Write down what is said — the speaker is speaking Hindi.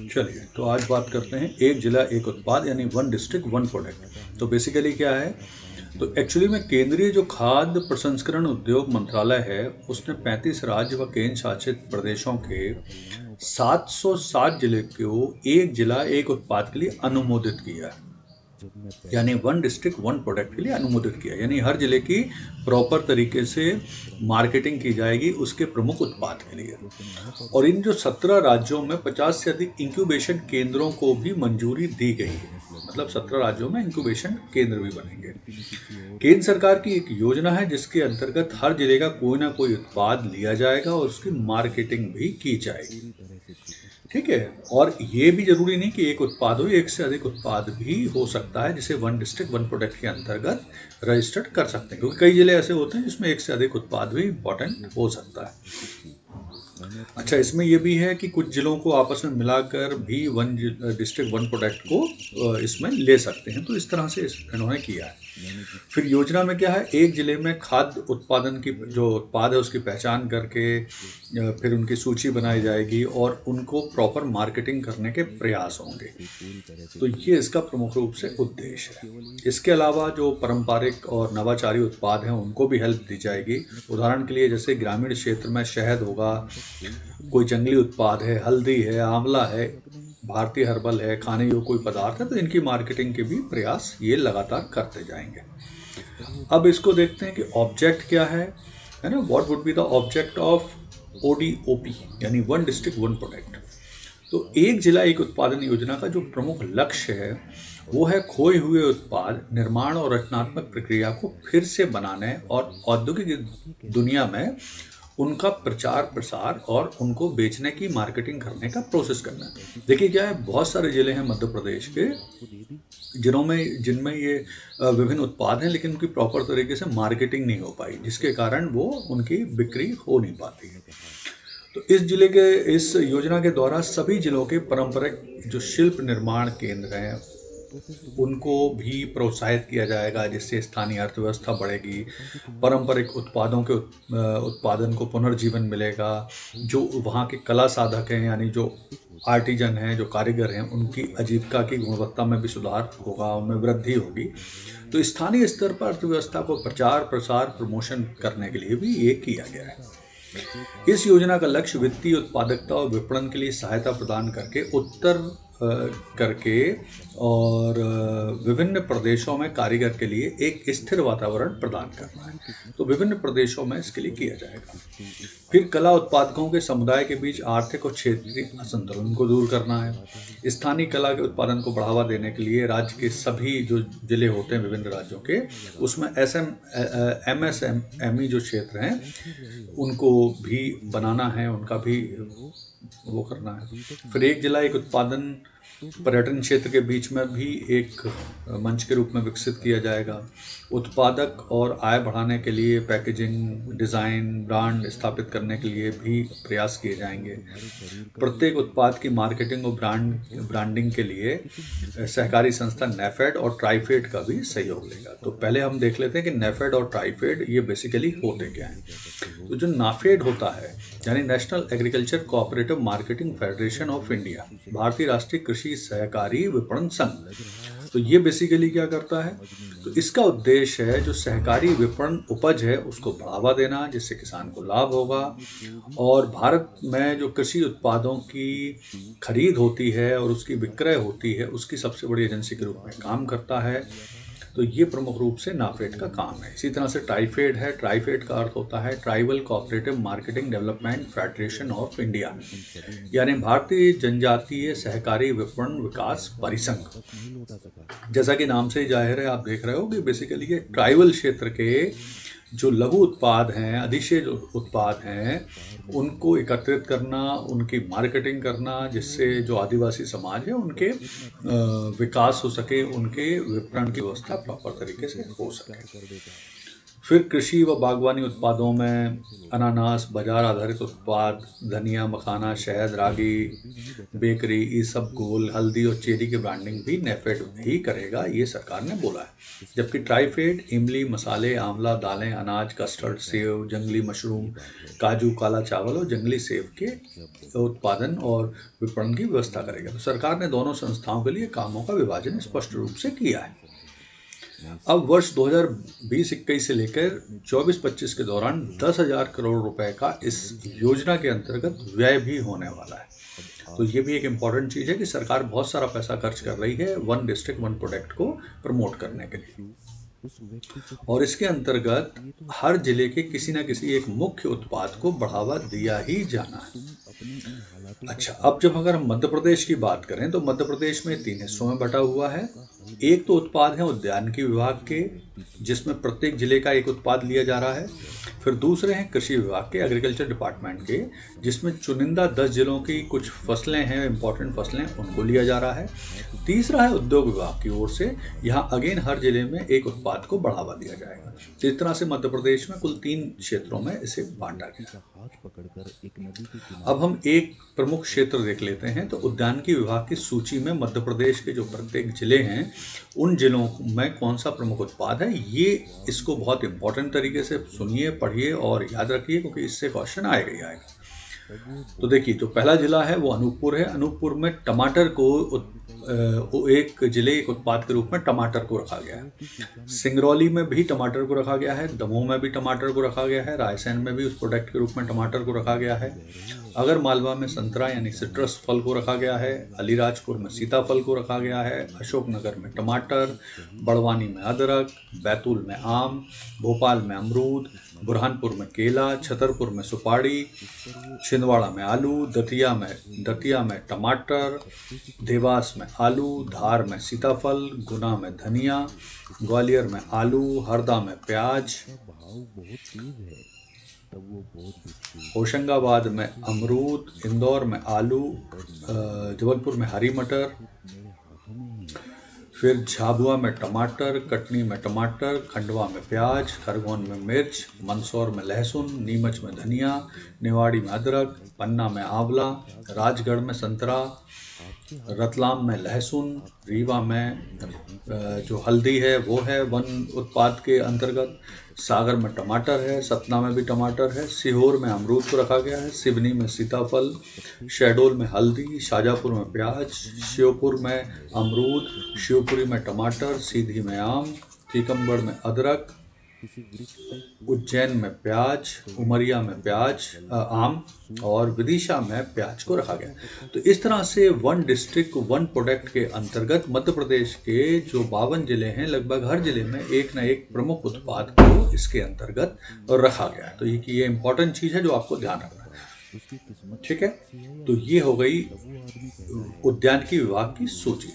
चलिए, तो आज बात करते हैं एक जिला एक उत्पाद यानी वन डिस्ट्रिक्ट वन प्रोडक्ट। तो बेसिकली क्या है? तो एक्चुअली में केंद्रीय जो खाद्य प्रसंस्करण उद्योग मंत्रालय है, उसने 35 राज्य व केंद्र शासित प्रदेशों के 707 जिले को एक जिला एक उत्पाद के लिए अनुमोदित किया है। यानी वन डिस्ट्रिक्ट वन प्रोडक्ट के लिए अनुमोदित किया, यानी हर जिले की प्रॉपर तरीके से मार्केटिंग की जाएगी उसके प्रमुख उत्पाद के लिए। और इन जो 17 राज्यों में 50 से अधिक इंक्यूबेशन केंद्रों को भी मंजूरी दी गई है। मतलब 17 राज्यों में इंक्यूबेशन केंद्र भी बनेंगे। केंद्र सरकार की एक योजना है जिसके अंतर्गत हर जिले का कोई ना कोई उत्पाद लिया जाएगा और उसकी मार्केटिंग भी की जाएगी। ठीक है। और ये भी जरूरी नहीं कि एक उत्पाद हो, एक से अधिक उत्पाद भी हो सकता है जिसे वन डिस्ट्रिक्ट वन प्रोडक्ट के अंतर्गत रजिस्टर्ड कर सकते हैं, क्योंकि कई जिले ऐसे होते हैं जिसमें एक से अधिक उत्पाद भी इंपॉर्टेंट हो सकता है। अच्छा, इसमें यह भी है कि कुछ जिलों को आपस में मिलाकर भी वन डिस्ट्रिक्ट वन प्रोडक्ट को इसमें ले सकते हैं। तो इस तरह से इन्होंने किया है। फिर योजना में क्या है, एक जिले में खाद्य उत्पादन की जो उत्पाद है उसकी पहचान करके फिर उनकी सूची बनाई जाएगी और उनको प्रॉपर मार्केटिंग करने के प्रयास होंगे। तो ये इसका प्रमुख रूप से उद्देश्य है। इसके अलावा जो पारंपरिक और नवाचारी उत्पाद हैं उनको भी हेल्प दी जाएगी। उदाहरण के लिए जैसे ग्रामीण क्षेत्र में शहद होगा, कोई जंगली उत्पाद है, हल्दी है, आंवला है, भारतीय हर्बल है, खाने योग्य कोई पदार्थ है, तो इनकी मार्केटिंग के भी प्रयास ये लगातार करते जाएंगे। अब इसको देखते हैं कि ऑब्जेक्ट क्या है ना, what would be the object of ODOP यानी वन डिस्ट्रिक्ट वन प्रोडक्ट। तो एक जिला एक उत्पादन योजना का जो प्रमुख लक्ष्य है वो है खोए हुए उत्पाद निर्माण और रचनात्मक प्रक्रिया को फिर से बनाने और औद्योगिक दुनिया में उनका प्रचार प्रसार और उनको बेचने की मार्केटिंग करने का प्रोसेस करना है। देखिए क्या है, बहुत सारे जिले हैं मध्य प्रदेश के जिनमें ये विभिन्न उत्पाद हैं, लेकिन उनकी प्रॉपर तरीके से मार्केटिंग नहीं हो पाई, जिसके कारण वो उनकी बिक्री हो नहीं पाती है। तो इस योजना के द्वारा सभी जिलों के पारंपरिक जो शिल्प निर्माण केंद्र हैं उनको भी प्रोत्साहित किया जाएगा, जिससे स्थानीय अर्थव्यवस्था बढ़ेगी, पारंपरिक उत्पादों के उत्पादन को पुनर्जीवन मिलेगा, जो वहाँ के कला साधक हैं यानी जो आर्टिजन हैं, जो कारीगर हैं, उनकी आजीविका की गुणवत्ता में भी सुधार होगा, उनमें वृद्धि होगी। तो स्थानीय स्तर पर अर्थव्यवस्था को प्रचार प्रसार प्रमोशन करने के लिए भी ये किया गया है। इस योजना का लक्ष्य वित्तीय उत्पादकता और विपणन के लिए सहायता प्रदान करके और विभिन्न प्रदेशों में कारीगर के लिए एक स्थिर वातावरण प्रदान करना है। तो विभिन्न प्रदेशों में इसके लिए किया जाएगा। फिर कला उत्पादकों के समुदाय के बीच आर्थिक और क्षेत्रीय असंतुलन को दूर करना है। स्थानीय कला के उत्पादन को बढ़ावा देने के लिए राज्य के सभी जो जिले होते हैं विभिन्न राज्यों के, उसमें MSME जो क्षेत्र हैं उनको भी बनाना है, उनका भी वो करना है। फिर एक जिला एक उत्पादन पर्यटन क्षेत्र के बीच में भी एक मंच के रूप में विकसित किया जाएगा। उत्पादक और आय बढ़ाने के लिए पैकेजिंग, डिज़ाइन, ब्रांड स्थापित करने के लिए भी प्रयास किए जाएंगे। प्रत्येक उत्पाद की मार्केटिंग और ब्रांडिंग के लिए सहकारी संस्था नेफेड और ट्राइफेड का भी सहयोग लेगा। तो पहले हम देख लेते हैं कि नेफेड और ट्राइफेड ये बेसिकली होते क्या हैं। तो जो नाफेड होता है यानी national agriculture cooperative marketing federation of India, भारतीय राष्ट्रीय कृषि सहकारी विपणन संघ, तो ये बेसिकली क्या करता है, तो इसका उद्देश्य है जो सहकारी विपणन उपज है उसको बढ़ावा देना, जिससे किसान को लाभ होगा। और भारत में जो कृषि उत्पादों की खरीद होती है और उसकी विक्रय होती है उसकी सबसे बड़ी एजेंसी के रूप में काम करता है। तो ये प्रमुख रूप से नाफेड का काम है। इसी तरह से ट्राइफेड है। ट्राइफेड का अर्थ होता है tribal cooperative marketing development federation of India, यानी भारतीय जनजातीय सहकारी विपणन विकास परिसंघ। जैसा कि नाम से ही जाहिर है, आप देख रहे हो कि बेसिकली ये ट्राइबल क्षेत्र के जो लघु उत्पाद हैं, अधिशेष उत्पाद हैं, उनको एकत्रित करना, उनकी मार्केटिंग करना, जिससे जो आदिवासी समाज है उनके विकास हो सके, उनके विपणन की व्यवस्था प्रॉपर तरीके से हो सके। फिर कृषि व बागवानी उत्पादों में अनानास, बाजार आधारित उत्पाद, धनिया, मखाना, शहद, रागी, बेकरी, ईसबगोल, हल्दी और चेरी की ब्रांडिंग भी नेफेड ही करेगा, ये सरकार ने बोला है। जबकि ट्राइफेड इमली, मसाले, आंवला, दालें, अनाज, कस्टर्ड, सेव, जंगली मशरूम, काजू, काला चावल और जंगली सेब के उत्पादन और विपणन की व्यवस्था करेगा। तो सरकार ने दोनों संस्थाओं के लिए कामों का विभाजन स्पष्ट रूप से किया है। अब वर्ष 2020-21 से लेकर 24-25 के दौरान 10,000 करोड़ रुपए का इस योजना के अंतर्गत व्यय भी होने वाला है। तो ये भी एक इम्पॉर्टेंट चीज़ है कि सरकार बहुत सारा पैसा खर्च कर रही है वन डिस्ट्रिक्ट वन प्रोडक्ट को प्रमोट करने के लिए, और इसके अंतर्गत हर जिले के किसी न किसी एक मुख्य उत्पाद को बढ़ावा दिया ही जाना है। अच्छा, अब जब अगर हम मध्य प्रदेश की बात करें तो मध्य प्रदेश में 3 हिस्सों में बटा हुआ है। एक तो उत्पाद है उद्यानिकी विभाग के, जिसमें प्रत्येक जिले का एक उत्पाद लिया जा रहा है। फिर दूसरे हैं कृषि विभाग के, एग्रीकल्चर डिपार्टमेंट के, जिसमें चुनिंदा 10 जिलों की कुछ फसलें हैं, इंपॉर्टेंट फसलें, उनको लिया जा रहा है। तीसरा है उद्योग विभाग की ओर से, यहाँ अगेन हर जिले में एक उत्पाद को बढ़ावा दिया जाएगा। तो इस तरह से मध्य प्रदेश में कुल 3 क्षेत्रों में इसे बांटा गया। अब हम एक प्रमुख क्षेत्र देख लेते हैं। तो उद्यानिकी विभाग की सूची में मध्य प्रदेश के जो प्रत्येक जिले हैं, उन जिलों में कौन सा प्रमुख उत्पाद है, ये इसको बहुत इंपॉर्टेंट तरीके से सुनिए, पढ़िए और याद रखिए, क्योंकि इससे क्वेश्चन आएगा ही आएगा। तो देखिए, जो पहला जिला है वो अनूपपुर है। अनूपपुर में टमाटर को एक जिले एक उत्पाद के रूप में टमाटर को रखा गया है। सिंगरौली में भी टमाटर को रखा गया है, दमोह में भी टमाटर को रखा गया है, रायसेन में भी उस प्रोडक्ट के रूप में टमाटर को रखा गया है। अगर मालवा में संतरा यानी सिट्रस फल को रखा गया है, अलीराजपुर में सीताफल को रखा गया है, अशोकनगर में टमाटर, बड़वानी में अदरक, बैतूल में आम, भोपाल में अमरूद, बुरहानपुर में केला, छतरपुर में सुपारी, छिंदवाड़ा में आलू, दतिया में टमाटर, देवास में आलू, धार में सीताफल, गुना में धनिया, ग्वालियर में आलू, हरदा में प्याज, होशंगाबाद में अमरूद, इंदौर में आलू, जबलपुर में हरी मटर, फिर झाबुआ में टमाटर, कटनी में टमाटर, खंडवा में प्याज, खरगोन में मिर्च, मंदसौर में लहसुन, नीमच में धनिया, निवाड़ी में अदरक, पन्ना में आंवला, राजगढ़ में संतरा, रतलाम में लहसुन, रीवा में जो हल्दी है वो है वन उत्पाद के अंतर्गत, सागर में टमाटर है, सतना में भी टमाटर है, सीहोर में अमरूद को रखा गया है, सिवनी में सीताफल, शहडोल में हल्दी, शाजापुर में प्याज, श्योपुर में अमरूद, शिवपुरी में टमाटर, सीधी में आम, टीकमगढ़ में अदरक, उज्जैन में प्याज, उमरिया में आम और विदिशा में प्याज को रखा गया। तो इस तरह से वन डिस्ट्रिक्ट वन प्रोडक्ट के अंतर्गत मध्य प्रदेश के जो 52 जिले हैं, लगभग हर जिले में एक न एक प्रमुख उत्पाद को इसके अंतर्गत रखा गया है। तो ये इंपॉर्टेंट चीज़ है जो आपको ध्यान रखना है। ठीक है, तो ये हो गई उद्यानिकी विभाग की सूची।